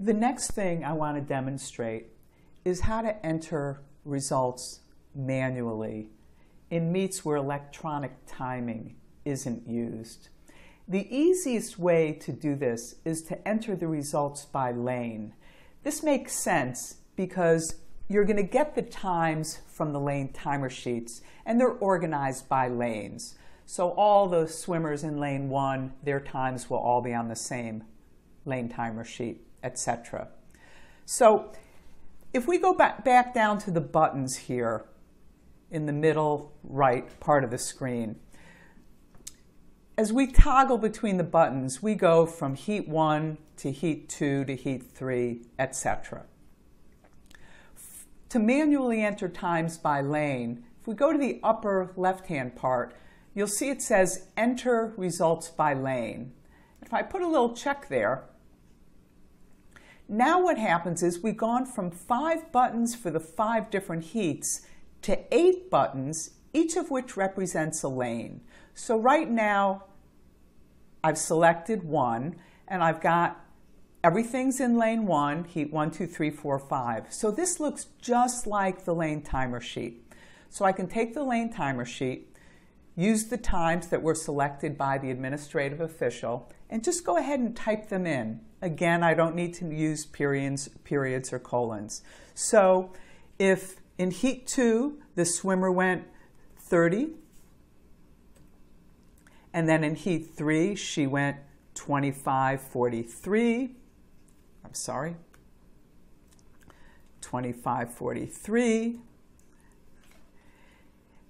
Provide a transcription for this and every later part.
The next thing I want to demonstrate is how to enter results manually in meets where electronic timing isn't used. The easiest way to do this is to enter the results by lane. This makes sense because you're going to get the times from the lane timer sheets, and they're organized by lanes. So all the swimmers in lane 1, their times will all be on the same lane timer sheet, etc. So if we go back down to the buttons here in the middle right part of the screen, as we toggle between the buttons, we go from heat 1 to heat 2 to heat 3, etc. To manually enter times by lane, if we go to the upper left-hand part, you'll see it says Enter Results by Lane. If I put a little check there, now what happens is we've gone from 5 buttons for the 5 different heats to 8 buttons, each of which represents a lane. So right now, I've selected 1, and I've got everything's in lane 1, heat 1, 2, 3, 4, 5. So this looks just like the lane timer sheet. So I can take the lane timer sheet, use the times that were selected by the administrative official, and just go ahead and type them in. Again, I don't need to use periods or colons. So if in heat 2, the swimmer went 30, and then in heat 3, she went 25:43. I'm sorry, 25:43.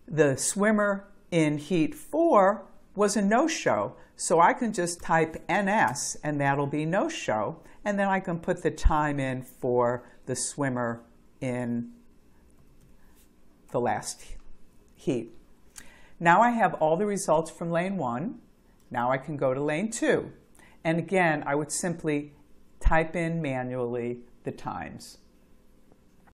The swimmer in heat 4 was a no-show, so I can just type NS and that'll be no-show, and then I can put the time in for the swimmer in the last heat. Now I have all the results from lane 1. Now I can go to lane 2. And again, I would simply type in manually the times.